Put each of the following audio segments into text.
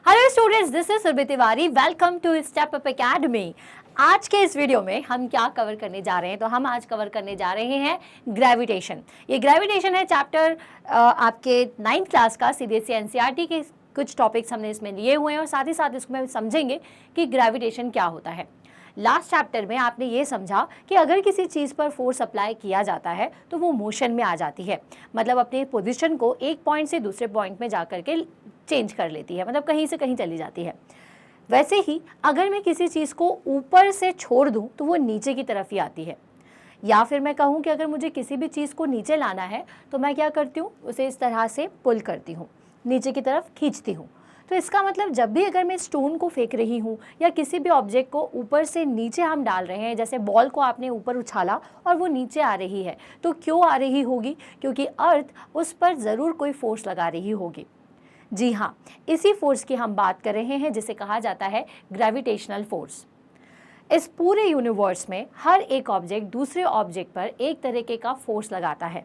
Hello students, this is Surabhi Tiwari. Welcome to Step Up Academy. आज के इस वीडियो में हम क्या कवर करने जा रहे हैं? तो हम आज कवर करने जा रहे हैं ग्रेविटेशन। ये ग्रेविटेशन है चैप्टर आपके 9th क्लास का सीबीएसई एनसीईआरटी के कुछ टॉपिक्स हमने इसमें लिए हुए हैं और साथ ही साथ इसमें समझेंगे कि ग्रेविटेशन क्या होता है। लास्ट चैप्टर में आपने ये समझा कि अगर किसी चीज़ पर फोर्स अप्लाई किया जाता है तो वो मोशन में आ जाती है, मतलब अपने पोजीशन को एक पॉइंट से दूसरे पॉइंट में जा करके चेंज कर लेती है, मतलब कहीं से कहीं चली जाती है। वैसे ही अगर मैं किसी चीज़ को ऊपर से छोड़ दूं तो वो नीचे की तरफ ही आती है। या फिर मैं कहूँ कि अगर मुझे किसी भी चीज़ को नीचे लाना है तो मैं क्या करती हूँ, उसे इस तरह से पुल करती हूँ, नीचे की तरफ खींचती हूँ। तो इसका मतलब जब भी अगर मैं स्टोन को फेंक रही हूँ या किसी भी ऑब्जेक्ट को ऊपर से नीचे हम डाल रहे हैं, जैसे बॉल को आपने ऊपर उछाला और वो नीचे आ रही है, तो क्यों आ रही होगी? क्योंकि अर्थ उस पर ज़रूर कोई फोर्स लगा रही होगी। जी हाँ, इसी फोर्स की हम बात कर रहे हैं जिसे कहा जाता है ग्रेविटेशनल फोर्स। इस पूरे यूनिवर्स में हर एक ऑब्जेक्ट दूसरे ऑब्जेक्ट पर एक तरीके का फोर्स लगाता है।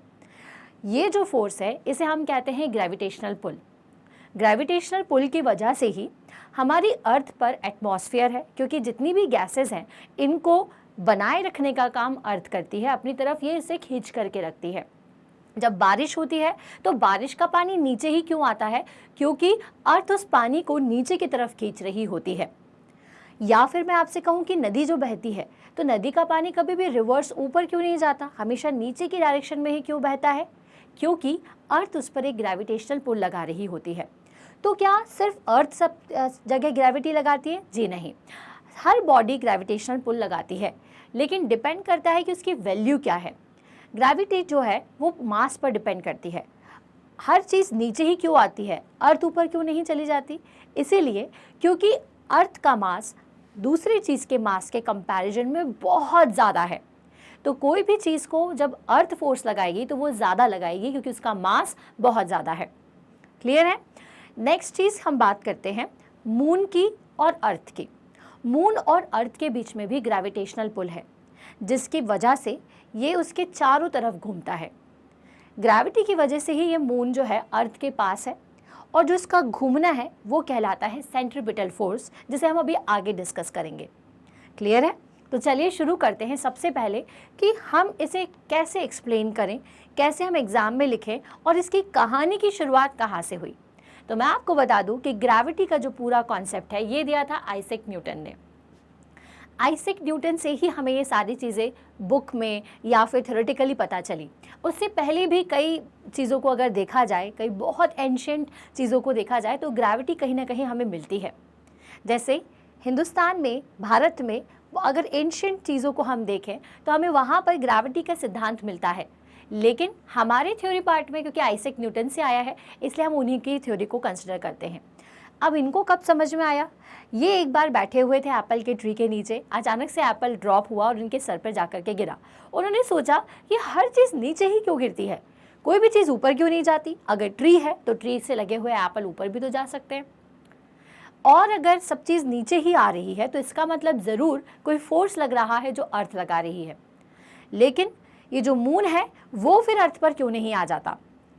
ये जो फोर्स है इसे हम कहते हैं ग्रेविटेशनल पुल। ग्रेविटेशनल पुल की वजह से ही हमारी अर्थ पर एटमॉस्फेयर है, क्योंकि जितनी भी गैसेस हैं इनको बनाए रखने का काम अर्थ करती है, अपनी तरफ ये इसे खींच करके रखती है। जब बारिश होती है तो बारिश का पानी नीचे ही क्यों आता है? क्योंकि अर्थ उस पानी को नीचे की तरफ खींच रही होती है। या फिर मैं आपसे कहूँ कि नदी जो बहती है तो नदी का पानी कभी भी रिवर्स ऊपर क्यों नहीं जाता, हमेशा नीचे की डायरेक्शन में ही क्यों बहता है? क्योंकि अर्थ उस पर एक ग्रेविटेशनल पुल लगा रही होती है। तो क्या सिर्फ अर्थ सब जगह ग्रेविटी लगाती है? जी नहीं, हर बॉडी ग्रेविटेशनल पुल लगाती है, लेकिन डिपेंड करता है कि उसकी वैल्यू क्या है। ग्रेविटी जो है वो मास पर डिपेंड करती है। हर चीज़ नीचे ही क्यों आती है, अर्थ ऊपर क्यों नहीं चली जाती? इसीलिए क्योंकि अर्थ का मास दूसरी चीज़ के मास के कंपैरिजन में बहुत ज़्यादा है। तो कोई भी चीज़ को जब अर्थ फोर्स लगाएगी तो वो ज़्यादा लगाएगी, क्योंकि उसका मास बहुत ज़्यादा है। क्लियर है? नेक्स्ट चीज़ हम बात करते हैं मून की और अर्थ की। मून और अर्थ के बीच में भी ग्रेविटेशनल पुल है, जिसकी वजह से ये उसके चारों तरफ घूमता है। ग्रेविटी की वजह से ही ये मून जो है अर्थ के पास है, और जो इसका घूमना है वो कहलाता है सेंट्रीपिटल फोर्स, जिसे हम अभी आगे डिस्कस करेंगे। क्लियर है? तो चलिए शुरू करते हैं सबसे पहले कि हम इसे कैसे एक्सप्लेन करें, कैसे हम एग्ज़ाम में लिखें और इसकी कहानी की शुरुआत कहाँ से हुई। तो मैं आपको बता दूं कि ग्रेविटी का जो पूरा कॉन्सेप्ट है ये दिया था आइजैक न्यूटन ने। आइजैक न्यूटन से ही हमें ये सारी चीज़ें बुक में या फिर थ्योरेटिकली पता चली। उससे पहले भी कई चीज़ों को अगर देखा जाए, कई बहुत एंशिएंट चीज़ों को देखा जाए तो ग्रेविटी कहीं ना कहीं हमें मिलती है। जैसे हिंदुस्तान में, भारत में अगर एंशिएंट चीज़ों को हम देखें तो हमें वहाँ पर ग्रेविटी का सिद्धांत मिलता है, लेकिन हमारे थ्योरी पार्ट में क्योंकि आइजैक न्यूटन से आया है इसलिए हम उन्हीं की थ्योरी को कंसिडर करते हैं। अब इनको कब समझ में आया? ये एक बार बैठे हुए थे एप्पल के ट्री के नीचे, अचानक से एप्पल ड्रॉप हुआ और उनके सर पर जाकर के गिरा। उन्होंने सोचा ये हर चीज़ नीचे ही क्यों गिरती है, कोई भी चीज़ ऊपर क्यों नहीं जाती? अगर ट्री है तो ट्री से लगे हुए एप्पल ऊपर भी तो जा सकते हैं, और अगर सब चीज़ नीचे ही आ रही है तो इसका मतलब ज़रूर कोई फोर्स लग रहा है जो अर्थ लगा रही है। लेकिन ये जो मून है वो फिर अर्थ पर क्यों नहीं आ जाता?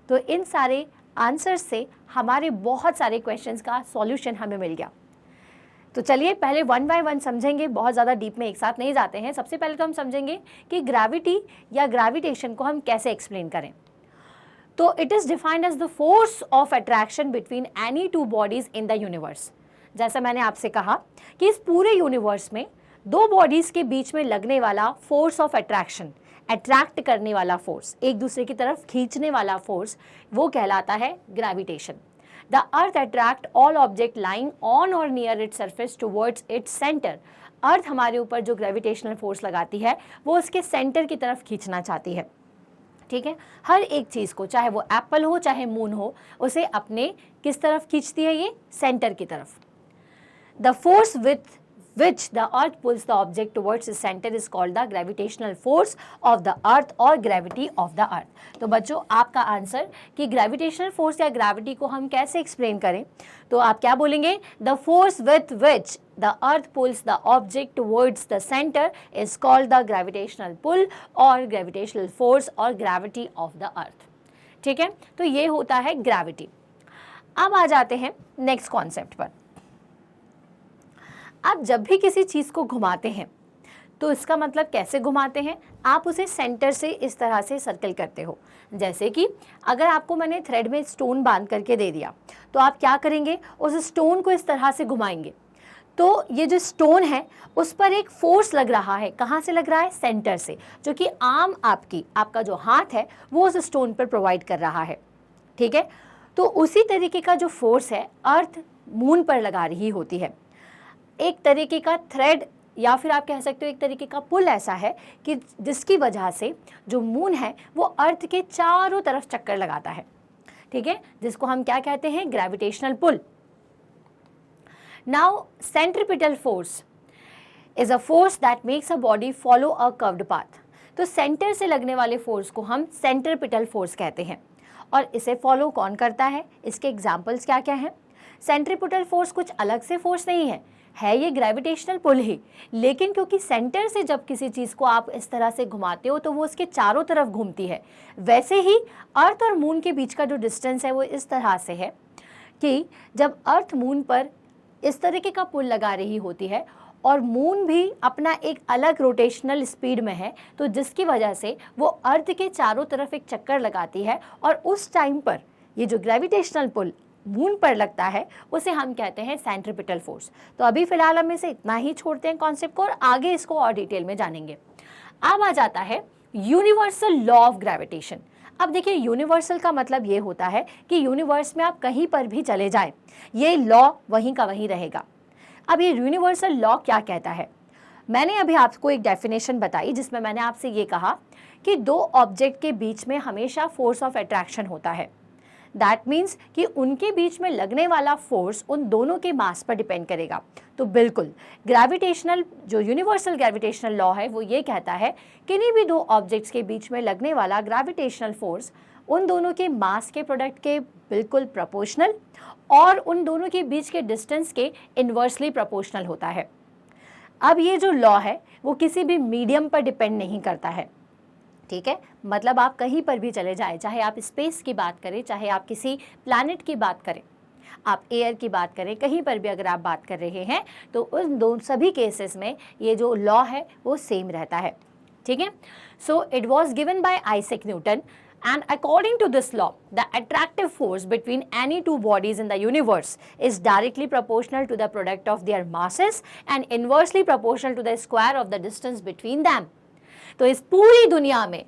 तो इन सारे आंसर से हमारे बहुत सारे क्वेश्चंस का सॉल्यूशन हमें मिल गया। तो चलिए पहले वन बाय वन समझेंगे, बहुत ज़्यादा डीप में एक साथ नहीं जाते हैं। सबसे पहले तो हम समझेंगे कि ग्रेविटी या ग्रेविटेशन को हम कैसे एक्सप्लेन करें। तो it is defined as the force of attraction between any two bodies in the universe. जैसा मैंने आपसे कहा कि इस पूरे यूनिवर्स में दो बॉडीज़ के बीच में लगने वाला फोर्स ऑफ अट्रैक्शन, अट्रैक्ट करने वाला फोर्स, एक दूसरे की तरफ खींचने वाला फोर्स, वो कहलाता है gravitation. The earth attract all object lying on or near its surface towards its centre. Earth हमारे ऊपर जो ग्रेविटेशनल फोर्स लगाती है वो उसके सेंटर की तरफ खींचना चाहती है। ठीक है, हर एक चीज़ को, चाहे वो एप्पल हो चाहे मून हो, उसे अपने किस तरफ खींचती है? ये सेंटर की तरफ। The force with which the earth pulls the object towards its center is called the gravitational force of the earth or gravity of the earth। तो बच्चों आपका आंसर कि ग्रेविटेशनल फोर्स या ग्रेविटी को हम कैसे एक्सप्लेन करें, तो आप क्या बोलेंगे? The force with which the earth pulls the object towards the centre is called the gravitational pull और ग्रेविटेशनल फोर्स और ग्रेविटी ऑफ द अर्थ। ठीक है, तो ये होता है ग्रेविटी। अब आ जाते हैं नेक्स्ट कॉन्सेप्ट पर। आप जब भी किसी चीज़ को घुमाते हैं तो इसका मतलब कैसे घुमाते हैं, आप उसे सेंटर से इस तरह से सर्कल करते हो। जैसे कि अगर आपको मैंने थ्रेड में स्टोन बांध करके दे दिया तो आप क्या करेंगे, उस स्टोन को इस तरह से घुमाएंगे, तो ये जो स्टोन है उस पर एक फोर्स लग रहा है। कहाँ से लग रहा है, सेंटर से, जो कि आर्म आपका जो हाथ है वो उस स्टोन पर प्रोवाइड कर रहा है। ठीक है, तो उसी तरीके का जो फोर्स है अर्थ मून पर लगा रही होती है। एक तरीके का थ्रेड या फिर आप कह सकते हो एक तरीके का पुल ऐसा है कि जिसकी वजह से जो मून है वो अर्थ के चारों तरफ चक्कर लगाता है। ठीक है, जिसको हम क्या कहते हैं, gravitational pull. Now centripetal force is a force that makes a body follow a curved path. तो सेंटर से लगने वाले फोर्स को हम सेंट्रीपिटल फोर्स कहते हैं। और इसे फॉलो कौन करता है, इसके एग्जाम्पल्स क्या क्या हैं। सेंट्रीपिटल फोर्स कुछ अलग से फोर्स नहीं है ये ग्रेविटेशनल पुल ही, लेकिन क्योंकि सेंटर से जब किसी चीज़ को आप इस तरह से घुमाते हो तो वो उसके चारों तरफ घूमती है। वैसे ही अर्थ और मून के बीच का जो डिस्टेंस है वो इस तरह से है कि जब अर्थ मून पर इस तरीके का पुल लगा रही होती है और मून भी अपना एक अलग रोटेशनल स्पीड में है, तो जिसकी वजह से वो अर्थ के चारों तरफ एक चक्कर लगाती है और उस टाइम पर ये जो ग्रेविटेशनल पुल मून पर लगता है उसे हम कहते हैं सेंट्रीपिटल फोर्स। तो अभी फिलहाल हम इसे इतना ही छोड़ते हैं कॉन्सेप्ट को और आगे इसको और डिटेल में जानेंगे। अब आ जाता है यूनिवर्सल लॉ ऑफ ग्रेविटेशन। अब देखिए, यूनिवर्सल का मतलब ये होता है कि यूनिवर्स में आप कहीं पर भी चले जाएं, ये लॉ वहीं का वहीं रहेगा। अब ये यूनिवर्सल लॉ क्या कहता है, मैंने अभी आपको एक डेफिनेशन बताई जिसमें मैंने आपसे ये कहा कि दो ऑब्जेक्ट के बीच में हमेशा फोर्स ऑफ अट्रैक्शन होता है। दैट मीन्स कि उनके बीच में लगने वाला फोर्स उन दोनों के मास पर डिपेंड करेगा। तो बिल्कुल ग्रेविटेशनल जो यूनिवर्सल ग्रेविटेशनल लॉ है वो ये कहता है किन्हीं भी दो ऑब्जेक्ट्स के बीच में लगने वाला ग्रेविटेशनल फोर्स उन दोनों के मास के प्रोडक्ट के बिल्कुल प्रोपोर्शनल और उन दोनों के बीच के डिस्टेंस के इन्वर्सली प्रोपोर्शनल होता है। अब ये जो लॉ है वो किसी भी मीडियम पर डिपेंड नहीं करता है। ठीक है, मतलब आप कहीं पर भी चले जाएं, चाहे आप स्पेस की बात करें, चाहे आप किसी प्लैनेट की बात करें, आप एयर की बात करें, कहीं पर भी अगर आप बात कर रहे हैं तो उन दो सभी केसेस में ये जो लॉ है वो सेम रहता है। ठीक है, so it was given by Isaac Newton and according to this law the attractive force between any two bodies in the universe is directly proportional to the product of their masses and inversely proportional to the square of the distance between them। तो इस पूरी दुनिया में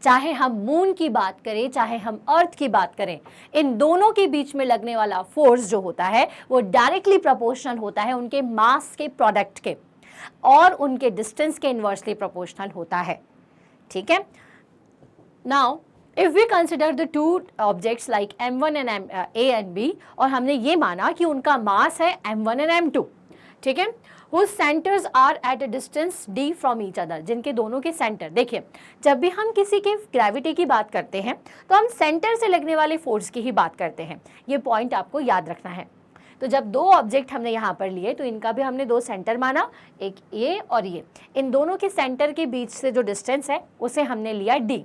चाहे हम moon की बात करें चाहे हम अर्थ की बात करें, इन दोनों के बीच में लगने वाला फोर्स जो होता है वो डायरेक्टली प्रोपोर्शनल होता है उनके मास के प्रोडक्ट के और उनके डिस्टेंस के इन्वर्सली प्रोपोर्शनल होता है। ठीक है, now if we consider the two objects like m1 and a and b और हमने ये माना कि उनका मास है m1 एंड m2, ठीक है, whose centers are at a distance d from each other, जिनके दोनों के सेंटर, देखिए जब भी हम किसी के ग्रेविटी की बात करते हैं तो हम सेंटर से लगने वाले फोर्स की ही बात करते हैं, ये पॉइंट आपको याद रखना है। तो जब दो ऑब्जेक्ट हमने यहाँ पर लिए तो इनका भी हमने दो सेंटर माना, एक ये और ये, इन दोनों के सेंटर के बीच से जो डिस्टेंस है उसे हमने लिया d।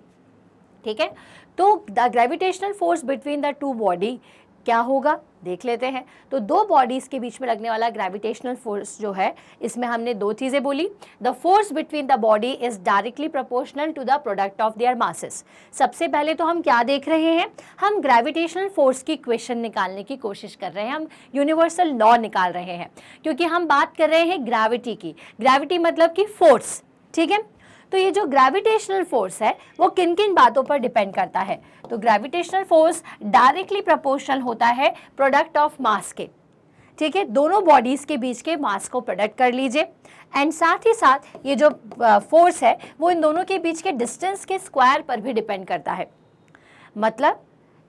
ठीक है, तो the gravitational force between the to body क्या होगा देख लेते हैं। तो दो बॉडीज के बीच में लगने वाला ग्रेविटेशनल फोर्स जो है इसमें हमने दो चीजें बोली। The force between the body is directly proportional to the product of their masses. सबसे पहले तो हम क्या देख रहे हैं, हम ग्रेविटेशनल फोर्स की इक्वेशन निकालने की कोशिश कर रहे हैं, हम यूनिवर्सल लॉ निकाल रहे हैं क्योंकि हम बात कर रहे हैं ग्रेविटी की। ग्रेविटी मतलब कि फोर्स, ठीक है। तो ये जो ग्रेविटेशनल फोर्स है वो किन किन बातों पर डिपेंड करता है, तो ग्रेविटेशनल फोर्स डायरेक्टली प्रोपोर्शनल होता है प्रोडक्ट ऑफ मास के, ठीक है, दोनों बॉडीज के बीच के मास को प्रोडक्ट कर लीजिए। एंड साथ ही साथ ये जो फोर्स है वो इन दोनों के बीच के डिस्टेंस के स्क्वायर पर भी डिपेंड करता है। मतलब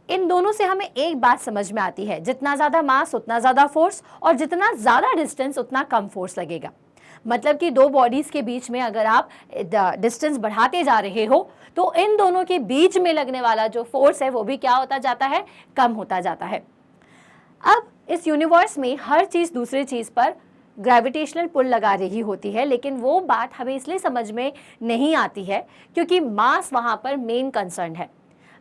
इन दोनों से हमें एक बात समझ में आती है, जितना ज़्यादा मास उतना ज़्यादा फोर्स और जितना ज़्यादा डिस्टेंस उतना कम फोर्स लगेगा। मतलब कि दो बॉडीज़ के बीच में अगर आप डिस्टेंस बढ़ाते जा रहे हो तो इन दोनों के बीच में लगने वाला जो फोर्स है वो भी क्या होता जाता है, कम होता जाता है। अब इस यूनिवर्स में हर चीज़ दूसरी चीज़ पर ग्रेविटेशनल पुल लगा रही होती है, लेकिन वो बात हमें इसलिए समझ में नहीं आती है क्योंकि मास वहाँ पर मेन कंसर्न है।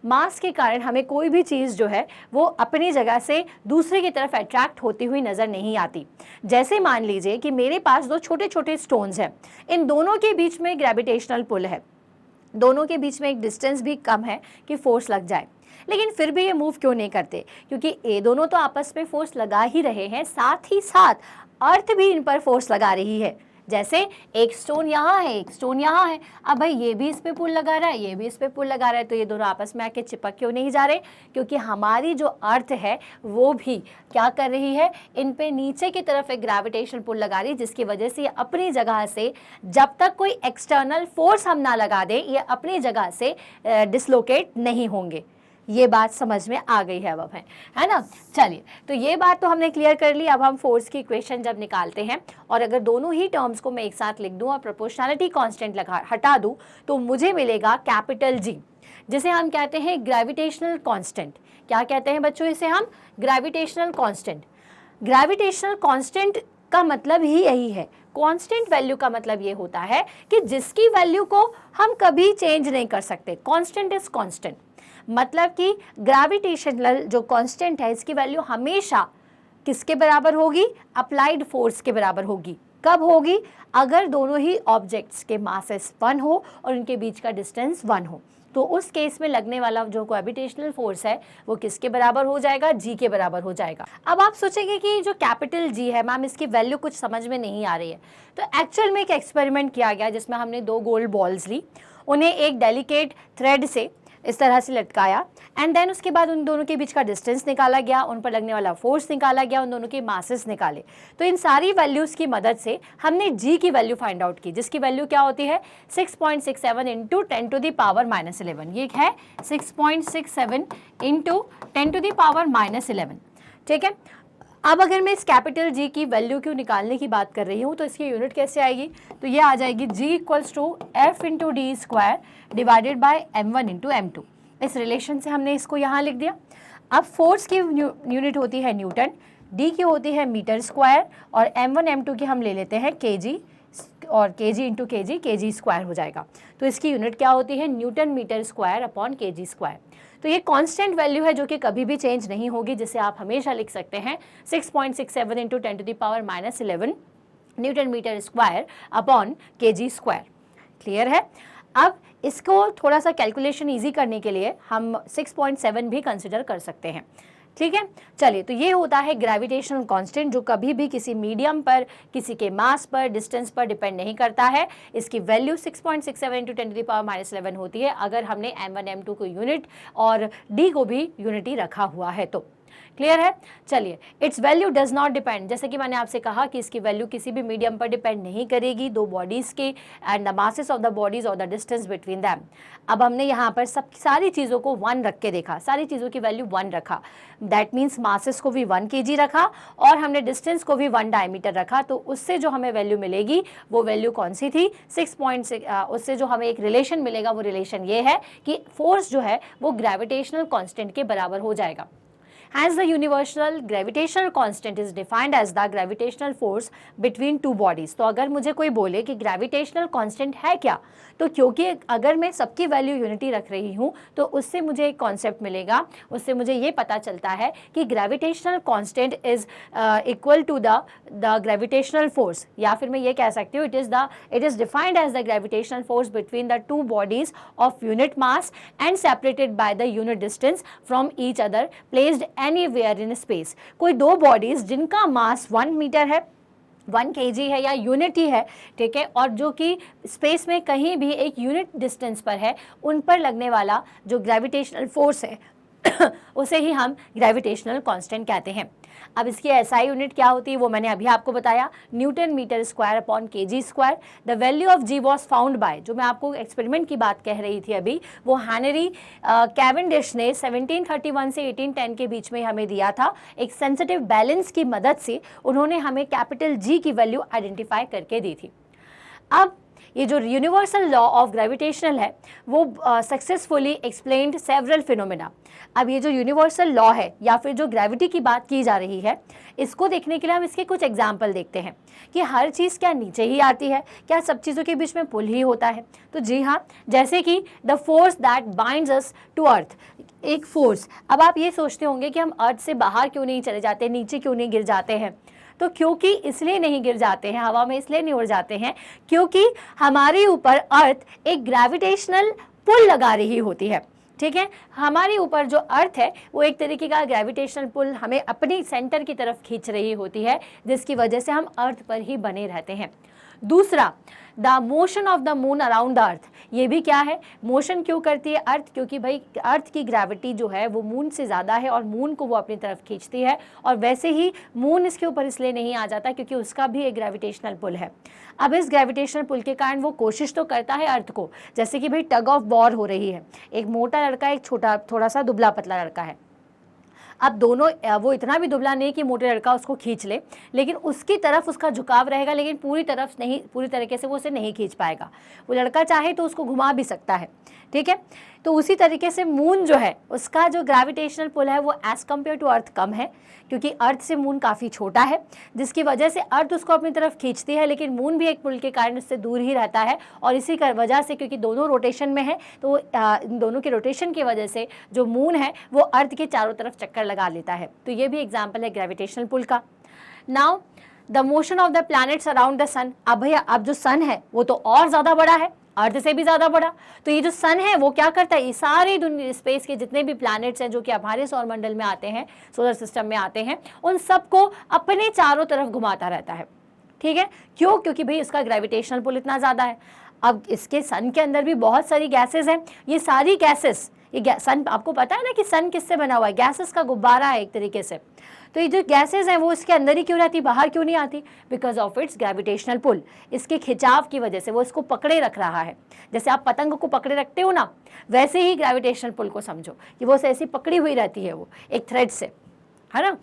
मास के कारण हमें कोई भी चीज़ जो है वो अपनी जगह से दूसरे की तरफ अट्रैक्ट होती हुई नज़र नहीं आती। जैसे मान लीजिए कि मेरे पास दो छोटे छोटे स्टोन्स हैं, इन दोनों के बीच में ग्रेविटेशनल पुल है, दोनों के बीच में एक डिस्टेंस भी कम है कि फोर्स लग जाए, लेकिन फिर भी ये मूव क्यों नहीं करते? क्योंकि ये दोनों तो आपस में फोर्स लगा ही रहे हैं, साथ ही साथ अर्थ भी इन पर फोर्स लगा रही है। जैसे एक स्टोन यहाँ है, एक स्टोन यहाँ है, अब भाई ये भी इस पे पुल लगा रहा है, ये भी इस पे पुल लगा रहा है, तो ये दोनों आपस में आके चिपक क्यों नहीं जा रहे? क्योंकि हमारी जो अर्थ है वो भी क्या कर रही है, इन पे नीचे की तरफ एक ग्रेविटेशनल पुल लगा रही है, जिसकी वजह से ये अपनी जगह से, जब तक कोई एक्सटर्नल फोर्स हम ना लगा दें, ये अपनी जगह से डिसलोकेट नहीं होंगे। ये बात समझ में आ गई है अब है ना? चलिए, तो ये बात तो हमने क्लियर कर ली। अब हम फोर्स की इक्वेशन जब निकालते हैं और अगर दोनों ही टर्म्स को मैं एक साथ लिख दूं और प्रोपोर्शनैलिटी कांस्टेंट हटा दूं तो मुझे मिलेगा कैपिटल जी, जिसे हम कहते हैं ग्रेविटेशनल कांस्टेंट। क्या कहते हैं बच्चों इसे हम? Gravitational constant. ग्रेविटेशनल कांस्टेंट का मतलब ही यही है। कांस्टेंट वैल्यू का मतलब ये होता है कि जिसकी वैल्यू को हम कभी चेंज नहीं कर सकते। कांस्टेंट इज कांस्टेंट, मतलब कि ग्रेविटेशनल जो कांस्टेंट है इसकी वैल्यू हमेशा किसके बराबर होगी? अप्लाइड फोर्स के बराबर होगी। कब होगी? अगर दोनों ही ऑब्जेक्ट्स के मासेस 1 हो और उनके बीच का डिस्टेंस 1 हो, तो उस केस में लगने वाला जो ग्रेविटेशनल फोर्स है वो किसके बराबर हो जाएगा? जी के बराबर हो जाएगा। अब आप सोचेंगे कि जो कैपिटल जी है मैम इसकी वैल्यू कुछ समझ में नहीं आ रही है, तो एक्चुअल में एक एक्सपेरिमेंट किया गया जिसमें हमने 2 गोल्ड बॉल्स ली, उन्हें एक डेलिकेट थ्रेड से इस तरह से लटकाया एंड देन उसके बाद उन दोनों के बीच का डिस्टेंस निकाला गया, उन पर लगने वाला फोर्स निकाला गया, उन दोनों के मासेस निकाले। तो इन सारी वैल्यूज़ की मदद से हमने जी की वैल्यू फाइंड आउट की, जिसकी वैल्यू क्या होती है? 6.67 इंटू 10⁻⁻11। ये है 6.67 इंटू 10⁻⁻11। ठीक है। अब अगर मैं इस कैपिटल जी की वैल्यू क्यों निकालने की बात कर रही हूँ तो इसकी यूनिट कैसे आएगी? तो ये आ जाएगी G equals to F into D square divided by M1 into M2। इस रिलेशन से हमने इसको यहाँ लिख दिया। अब फोर्स की यूनिट होती है न्यूटन, D की होती है मीटर स्क्वायर और M1 M2 की हम ले लेते हैं kg, और kg इंटू kg स्क्वायर हो जाएगा। तो इसकी यूनिट क्या होती है? Newton metre square upon kg square. तो ये कांस्टेंट वैल्यू है जो कि कभी भी चेंज नहीं होगी, जिसे आप हमेशा लिख सकते हैं 6.67 into 10⁻⁻11 newton metre square upon kg square. Clear है? अब इसको थोड़ा सा कैलकुलेशन इजी करने के लिए हम 6.7 भी कंसिडर कर सकते हैं। ठीक है, चलिए, तो ये होता है ग्रेविटेशनल कांस्टेंट, जो कभी भी किसी मीडियम पर, किसी के मास पर, डिस्टेंस पर डिपेंड नहीं करता है। इसकी वैल्यू 6.67 इंटू 10⁻⁻11 होती है अगर हमने M1 M2 को यूनिट और D को भी यूनिटी रखा हुआ है तो। क्लियर है? चलिए, it's value does not depend, जैसे कि मैंने आपसे कहा कि इसकी वैल्यू किसी भी मीडियम पर डिपेंड नहीं करेगी, दो बॉडीज़ के and the masses of the bodies और द डिस्टेंस बिटवीन दैम। अब हमने यहाँ पर सारी चीज़ों को 1 रख के देखा, सारी चीज़ों की वैल्यू 1 रखा, दैट मीन्स मासेस को भी 1 kg रखा और हमने डिस्टेंस को भी 1 डायमीटर रखा, तो उससे जो हमें वैल्यू मिलेगी वो वैल्यू कौन सी थी? 6.6। उससे जो हमें एक रिलेशन मिलेगा वो रिलेशन ये है कि फोर्स जो है वो ग्रेविटेशनल कांस्टेंट के बराबर हो जाएगा। Hence, the universal gravitational constant is defined as the gravitational force between two bodies। तो अगर मुझे कोई बोले कि ग्रेविटेशनल कांस्टेंट है क्या, तो क्योंकि अगर मैं सबकी वैल्यू यूनिटी रख रही हूँ तो उससे मुझे एक कॉन्सेप्ट मिलेगा, उससे मुझे ये पता चलता है कि gravitational constant is equal to the gravitational force, या फिर मैं ये कह सकती हूँ it is defined as the gravitational force between the two bodies of unit mass and separated by the unit distance from each other placed anywhere in space. कोई दो bodies जिनका मास 1 मीटर है, 1 kg है या यूनिट ही है, ठीक है, और जो कि स्पेस में कहीं भी एक यूनिट डिस्टेंस पर है, उन पर लगने वाला जो ग्रेविटेशनल फोर्स है उसे ही हम ग्रेविटेशनल कांस्टेंट कहते हैं। अब इसकी एसआई यूनिट क्या होती है वो मैंने अभी आपको बताया, newton metre square upon kg square. The value of g was found by, जो मैं आपको एक्सपेरिमेंट की बात कह रही थी अभी, वो हेनरी कैवेंडिश ने 1731 से 1810 के बीच में हमें दिया था। एक सेंसिटिव बैलेंस की मदद से उन्होंने हमें कैपिटल G की वैल्यू आइडेंटिफाई करके दी थी। अब ये जो यूनिवर्सल लॉ ऑफ ग्रेविटेशनल है वो सक्सेसफुली एक्सप्लेन्ड सेवरल फिनोमेना। अब ये जो यूनिवर्सल लॉ है या फिर जो ग्रेविटी की बात की जा रही है, इसको देखने के लिए हम इसके कुछ एग्जाम्पल देखते हैं कि हर चीज़ क्या नीचे ही आती है, क्या सब चीज़ों के बीच में पुल ही होता है। तो जी हाँ, जैसे कि the force that binds us to earth, एक फोर्स। अब आप ये सोचते होंगे कि हम अर्थ से बाहर क्यों नहीं चले जाते, नीचे क्यों नहीं गिर जाते हैं। तो क्योंकि इसलिए नहीं गिर जाते हैं, हवा में इसलिए नहीं उड़ जाते हैं क्योंकि हमारे ऊपर अर्थ एक ग्रेविटेशनल पुल लगा रही होती है। ठीक है, हमारे ऊपर जो अर्थ है वो एक तरीके का ग्रेविटेशनल पुल हमें अपनी सेंटर की तरफ खींच रही होती है, जिसकी वजह से हम अर्थ पर ही बने रहते हैं। दूसरा, the motion of the moon around the earth, ये भी क्या है, मोशन क्यों करती है अर्थ, क्योंकि भाई अर्थ की ग्रेविटी जो है वो मून से ज़्यादा है और मून को वो अपनी तरफ खींचती है। और वैसे ही मून इसके ऊपर इसलिए नहीं आ जाता क्योंकि उसका भी एक ग्रेविटेशनल पुल है। अब इस ग्रेविटेशनल पुल के कारण वो कोशिश तो करता है अर्थ को, जैसे कि भाई टग ऑफ वॉर हो रही है, एक मोटा लड़का एक छोटा थोड़ा सा दुबला पतला लड़का है। अब दोनों, वो इतना भी दुबला नहीं कि मोटे लड़का उसको खींच ले, लेकिन उसकी तरफ उसका झुकाव रहेगा, लेकिन पूरी तरीके से वो उसे नहीं खींच पाएगा। वो लड़का चाहे तो उसको घुमा भी सकता है। ठीक है, तो उसी तरीके से मून जो है उसका जो ग्रेविटेशनल पुल है वो एज कम्पेयर टू अर्थ कम है, क्योंकि अर्थ से मून काफ़ी छोटा है, जिसकी वजह से अर्थ उसको अपनी तरफ खींचती है, लेकिन मून भी एक पुल के कारण उससे दूर ही रहता है। और इसी वजह से, क्योंकि दोनों रोटेशन में है, तो इन दोनों के रोटेशन की वजह से जो मून है वो अर्थ के चारों तरफ चक्कर लगा लेता है। तो ये भी एग्जाम्पल है ग्रेविटेशनल पुल का। Now the motion of the planets around the sun. अब भैया, अब जो सन है वो तो और ज़्यादा बड़ा है, अर्थ से भी ज़्यादा बड़ा। तो ये जो सन है वो क्या करता है, ये सारी दुनिया स्पेस के जितने भी प्लैनेट्स हैं जो कि हमारे सौरमंडल में आते हैं, सोलर सिस्टम में आते हैं, उन सबको अपने चारों तरफ घुमाता रहता है। ठीक है, क्यों, क्योंकि भाई उसका ग्रेविटेशनल पुल इतना ज़्यादा है। अब इसके सन के अंदर भी बहुत सारी गैसेज हैं, ये सारी गैसेस, ये सन आपको पता है ना कि सन किससे बना हुआ है, गैसेस का गुब्बारा है एक तरीके से। तो ये जो गैसेज हैं वो इसके अंदर ही क्यों रहती, बाहर क्यों नहीं आती, because of its gravitational pull. इसके खिंचाव की वजह से वो इसको पकड़े रख रहा है। जैसे आप पतंग को पकड़े रखते हो ना, वैसे ही ग्रेविटेशनल पुल को समझो कि वो ऐसी पकड़ी हुई रहती है, वो एक थ्रेड से, है ना।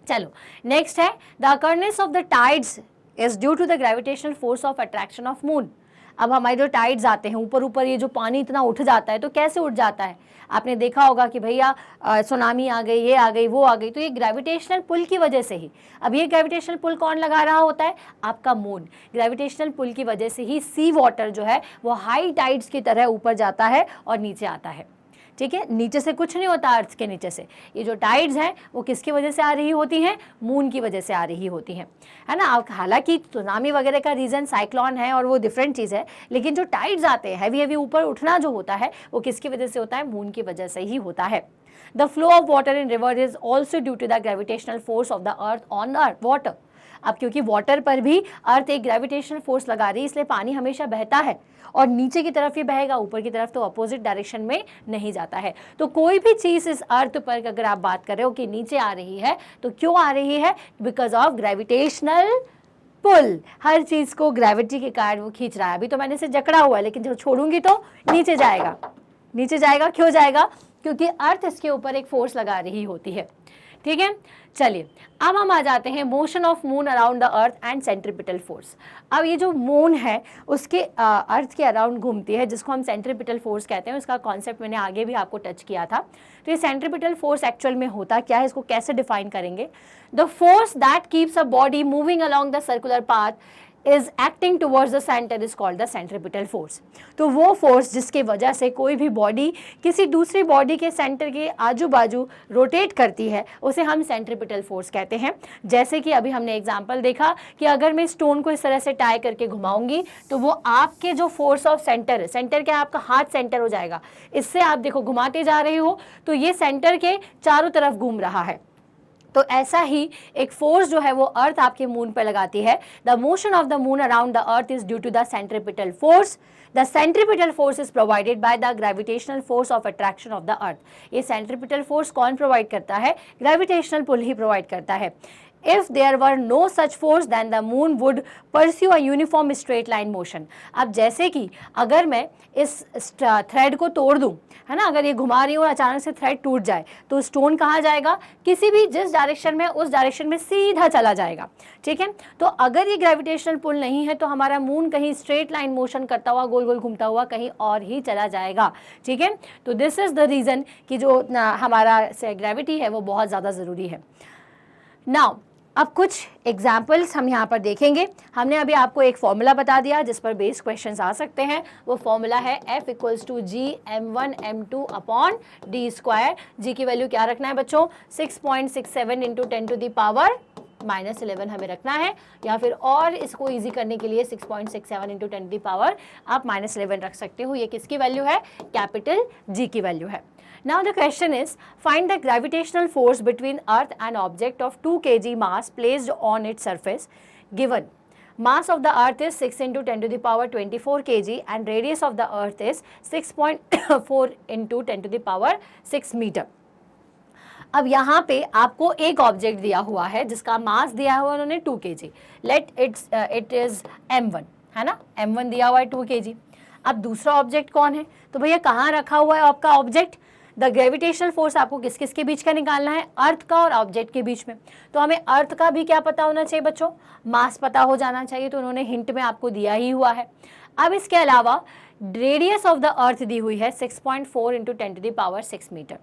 चलो नेक्स्ट है, the occurrence of the tides is due to the gravitational force of attraction of moon. अब हमारे जो टाइड्स आते हैं ऊपर ऊपर, ये जो पानी इतना उठ जाता है, तो कैसे उठ जाता है, आपने देखा होगा कि भैया सुनामी आ गई, ये आ गई, वो आ गई, तो ये ग्रेविटेशनल पुल की वजह से ही। अब ये ग्रेविटेशनल पुल कौन लगा रहा होता है, आपका मून। ग्रेविटेशनल पुल की वजह से ही सी वाटर जो है वो हाई टाइड्स की तरह ऊपर जाता है और नीचे आता है। ठीक है, नीचे से कुछ नहीं होता, अर्थ के नीचे से। ये जो टाइड्स हैं वो किसकी वजह से आ रही होती हैं, मून की वजह से आ रही होती हैं, है ना। हालांकि सुनामी वगैरह का रीज़न साइक्लोन है और वो डिफरेंट चीज़ है, लेकिन जो टाइड्स आते हैं, हैवी ऊपर उठना जो होता है, वो किसकी वजह से होता है, मून की वजह से ही होता है। The flow of water in river is also due to the gravitational force of the earth on the water. अब क्योंकि वाटर पर भी अर्थ एक ग्रेविटेशनल फोर्स लगा रही है, इसलिए पानी हमेशा बहता है और नीचे की तरफ ही बहेगा, ऊपर की तरफ तो अपोजिट डायरेक्शन में नहीं जाता है। तो कोई भी चीज़ इस अर्थ पर अगर आप बात कर रहे हो कि नीचे आ रही है, तो क्यों आ रही है, बिकॉज ऑफ ग्रेविटेशनल पुल। हर चीज़ को ग्रेविटी के कारण वो खींच रहा है। अभी तो मैंने इसे जकड़ा हुआ है, लेकिन जब छोड़ूंगी तो नीचे जाएगा, नीचे जाएगा। क्यों जाएगा, क्योंकि अर्थ इसके ऊपर एक फोर्स लगा रही होती है। ठीक है, चलिए अब हम आ जाते हैं motion of moon around the earth and centripetal force. अब ये जो मून है उसके अर्थ के अराउंड घूमती है, जिसको हम सेंट्रीपिटल फोर्स कहते हैं। इसका कॉन्सेप्ट मैंने आगे भी आपको टच किया था। तो ये सेंट्रीपिटल फोर्स एक्चुअल में होता क्या है, इसको कैसे डिफाइन करेंगे। The force that keeps a body moving along the circular path is acting towards the center is called the centripetal force। तो वो फोर्स जिसके वजह से कोई भी बॉडी किसी दूसरी बॉडी के सेंटर के आजू बाजू रोटेट करती है, उसे हम सेंट्रिपिटल फोर्स कहते हैं। जैसे कि अभी हमने एग्जांपल देखा कि अगर मैं स्टोन को इस तरह से टाई करके घुमाऊंगी, तो वो आपके जो फोर्स ऑफ सेंटर है, सेंटर क्या आपका हाथ सेंटर हो जाएगा, इससे आप देखो घुमाते जा रहे हो, तो ये सेंटर के चारों तरफ घूम रहा है। तो ऐसा ही एक फोर्स जो है वो अर्थ आपके मून पर लगाती है। The motion of the moon around the earth is due to the centripetal force. The centripetal force is provided by the gravitational force of attraction of the earth. ये सेंट्रिपिटल फोर्स कौन provide करता है, gravitational पुल ही provide करता है। If there were no such force, then the moon would pursue a uniform straight line motion. अब जैसे कि अगर मैं इस थ्रेड को तोड़ दूं, है ना, अगर ये घुमा रही हूँ और अचानक से थ्रेड टूट जाए तो स्टोन कहाँ जाएगा, किसी भी जिस डायरेक्शन में उस डायरेक्शन में सीधा चला जाएगा, ठीक है। तो अगर ये ग्रेविटेशनल पुल नहीं है तो हमारा मून कहीं स्ट्रेट लाइन मोशन करता हुआ गोल गोल घूमता हुआ कहीं और ही चला जाएगा, ठीक है। तो दिस इज द रीज़न कि जो हमारा ग्रेविटी है वो बहुत ज़्यादा ज़रूरी है। नाउ अब कुछ एग्जाम्पल्स हम यहाँ पर देखेंगे। हमने अभी आपको एक फॉर्मूला बता दिया जिस पर बेस्ड क्वेश्चंस आ सकते हैं। वो फॉर्मूला है F equals to G m1 m2 upon D square. G की वैल्यू क्या रखना है बच्चों, 6.67 इंटू 10 टू द पावर -11 हमें रखना है, या फिर और इसको इजी करने के लिए 6.67 इंटू 10 टू द पावर आप -11 रख सकते हो। ये किसकी वैल्यू है, कैपिटल जी की वैल्यू है। Now the question is, find the gravitational force between Earth and object of 2 kg mass placed on its surface. Given mass of the Earth is 6 into 10 to the power 24 kg and radius of the Earth is 6.4 into 10 to the power 6 meter. अब यहाँ पे आपको एक object दिया हुआ है जिसका मास दिया हुआ उन्होंने 2 kg. Let it is m1, है ना, m1 दिया हुआ है 2 kg. अब दूसरा ऑब्जेक्ट कौन है, तो भैया कहाँ रखा हुआ है आपका ऑब्जेक्ट। द ग्रेविटेशनल फोर्स आपको किस किस के बीच का निकालना है, अर्थ का और ऑब्जेक्ट के बीच में। तो हमें अर्थ का भी क्या पता होना चाहिए बच्चों, मास पता हो जाना चाहिए, तो उन्होंने हिंट में आपको दिया ही हुआ है। अब इसके अलावा रेडियस ऑफ द अर्थ दी हुई है 6.4 into 10 to the power 6 metre.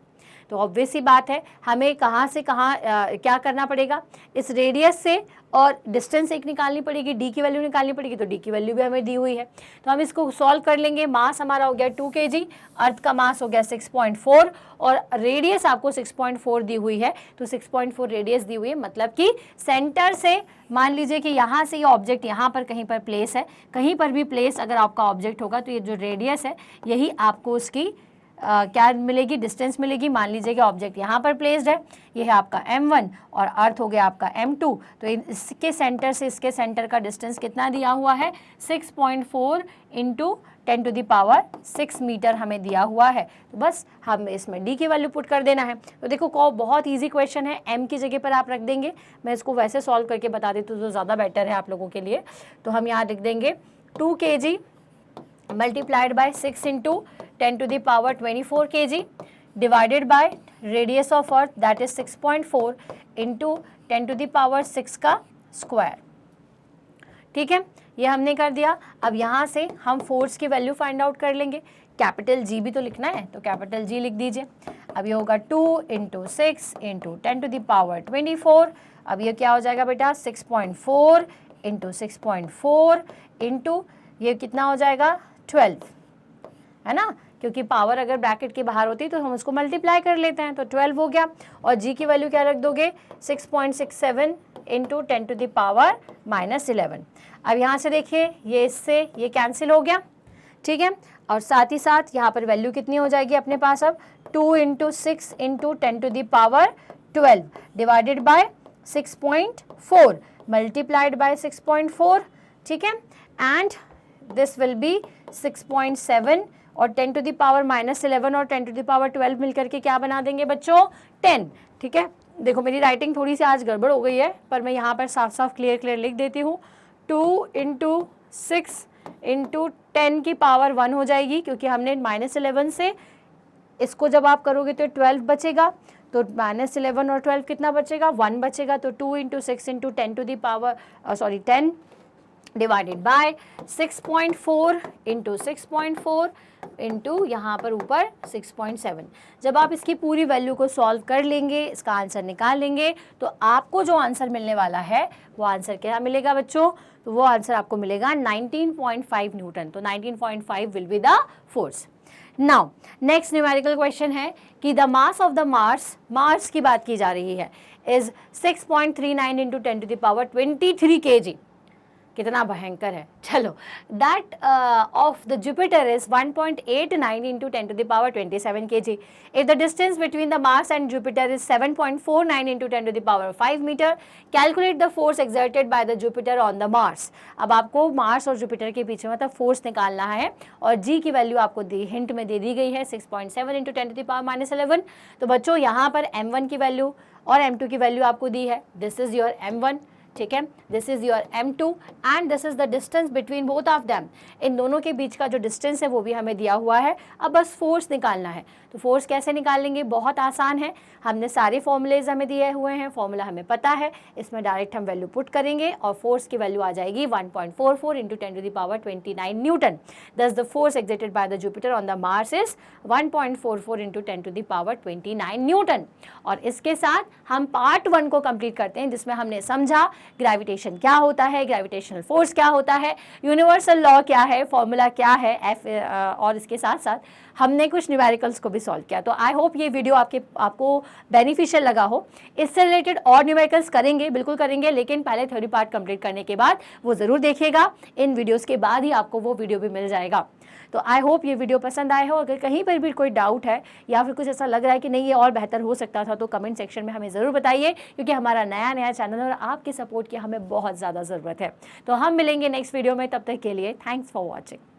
तो ऑब्वियस ही बात है हमें कहाँ से कहाँ क्या करना पड़ेगा, इस रेडियस से और डिस्टेंस एक निकालनी पड़ेगी, डी की वैल्यू निकालनी पड़ेगी, तो डी की वैल्यू भी हमें दी हुई है। तो हम इसको सॉल्व कर लेंगे। मास हमारा हो गया 2 kg, अर्थ का मास हो गया 6.4 और रेडियस आपको 6.4 दी हुई है, तो 6.4 रेडियस दी हुई है, मतलब कि सेंटर से मान लीजिए कि यहाँ से ये ऑब्जेक्ट यहाँ पर कहीं पर प्लेस है, कहीं पर भी प्लेस अगर आपका ऑब्जेक्ट होगा तो ये जो रेडियस है यही आपको उसकी क्या मिलेगी, डिस्टेंस मिलेगी। मान लीजिए कि ऑब्जेक्ट यहाँ पर प्लेस्ड है, ये है आपका m1 और अर्थ हो गया आपका m2, तो इसके सेंटर से इसके सेंटर का डिस्टेंस कितना दिया हुआ है, 6.4 into 10 to the power 6 metre हमें दिया हुआ है। तो बस हम इसमें डी की वैल्यू पुट कर देना है। तो देखो बहुत ईजी क्वेश्चन है, m की जगह पर आप रख देंगे, मैं इसको वैसे सॉल्व करके बता देती हूँ तो ज़्यादा बेटर है आप लोगों के लिए। तो हम यहाँ लिख देंगे 2 kg multiplied by 6 into 10 to the power 24 kg divided by radius of earth that is 6.4 into 10 to the power 6 का स्क्वायर। ठीक है, ये हमने कर दिया। अब यहाँ से हम फोर्स की वैल्यू फाइंड आउट कर लेंगे। कैपिटल जी भी तो लिखना है, तो कैपिटल जी लिख दीजिए। अब ये होगा 2 into 6 into 10 to the power 24। अब ये क्या हो जाएगा बेटा, 6.4 इंटू 6.4 इंटू ये कितना हो जाएगा 12, है ना, क्योंकि पावर अगर ब्रैकेट के बाहर होती तो हम उसको मल्टीप्लाई कर लेते हैं, तो 12 हो गया। और जी की वैल्यू क्या रख दोगे, 6.67 इंटू 10 टू द पावर -11। अब यहाँ से देखिए ये इससे ये कैंसिल हो गया, ठीक है। और साथ ही साथ यहाँ पर वैल्यू कितनी हो जाएगी अपने पास, अब 2 into 6 into 10 to the power 12 divided by 6.4 multiplied by 6.4, ठीक है। एंड दिस विल बी 6.7 और 10 टू द पावर -11 और 10 टू द पावर 12 मिलकर के क्या बना देंगे बच्चों, 10, ठीक है। देखो मेरी राइटिंग थोड़ी सी आज गड़बड़ हो गई है, पर मैं यहाँ पर साफ साफ क्लियर लिख देती हूँ। 2 इंटू 6 इंटू 10 की पावर 1 हो जाएगी, क्योंकि हमने -11 से इसको जब आप करोगे तो 12 बचेगा, तो -11 और 12 कितना बचेगा, 1 बचेगा। तो 2 into 6 into 10 to the power 10 divided by 6.4 into 6.4 into यहाँ पर ऊपर 6.7। जब आप इसकी पूरी वैल्यू को सॉल्व कर लेंगे, इसका आंसर निकाल लेंगे, तो आपको जो आंसर मिलने वाला है वो आंसर क्या मिलेगा बच्चों, तो वो आंसर आपको मिलेगा 19.5 न्यूटन। तो 19.5 will be the force. Now next numerical question है कि the mass of the Mars की बात की जा रही है, is 6.39 into 10 to the power 23 kg। कितना भयंकर है। चलो, that of the Jupiter is 1.89 into 10 to the power 27 kg। If the distance between the Mars and Jupiter is 7.49 into 10 to the power 5 metre, calculate the force exerted by the Jupiter on the Mars. अब आपको Mars और Jupiter के पीछे मतलब force निकालना है, और जी की वैल्यू आपको हिंट में दे दी गई है 6.7 इंटू 10 टू द पावर -11। तो बच्चों यहाँ पर m1 की वैल्यू और m2 की वैल्यू आपको दी है, दिस इज योर m1, ठीक है, this is your m2 and this is the distance between both of them. इन दोनों के बीच का जो डिस्टेंस है वो भी हमें दिया हुआ है। अब बस फोर्स निकालना है। तो फोर्स कैसे निकालेंगे, बहुत आसान है, हमने सारे फॉर्मूलेज हमें दिए हुए हैं, फॉर्मूला हमें पता है, इसमें डायरेक्ट हम वैल्यू पुट करेंगे और फोर्स की वैल्यू आ जाएगी 1.44 इंटू 10⁻29 न्यूटन। दस the force exerted by the Jupiter on the Mars is 1.44 into 10⁻29 Newton. और इसके साथ हम पार्ट 1 को कंप्लीट करते हैं, जिसमें हमने समझा ग्रेविटेशन क्या होता है, ग्रेविटेशनल फोर्स क्या होता है, यूनिवर्सल लॉ क्या है, फॉर्मूला क्या है एफ, और इसके साथ साथ हमने कुछ न्यूमेरिकल्स को भी सॉल्व किया। तो आई होप ये वीडियो आपको बेनिफिशियल लगा हो। इससे रिलेटेड और न्यूमेरिकल्स करेंगे, बिल्कुल करेंगे, लेकिन पहले थ्योरी पार्ट कंप्लीट करने के बाद वो ज़रूर देखिएगा। इन वीडियोस के बाद ही आपको वो वीडियो भी मिल जाएगा। तो आई होप ये वीडियो पसंद आए हो। अगर कहीं पर भी कोई डाउट है या फिर कुछ ऐसा लग रहा है कि नहीं ये और बेहतर हो सकता था, तो कमेंट सेक्शन में हमें ज़रूर बताइए, क्योंकि हमारा नया चैनल है और आपकी सपोर्ट की हमें बहुत ज़्यादा ज़रूरत है। तो हम मिलेंगे नेक्स्ट वीडियो में, तब तक के लिए थैंक्स फॉर वॉचिंग।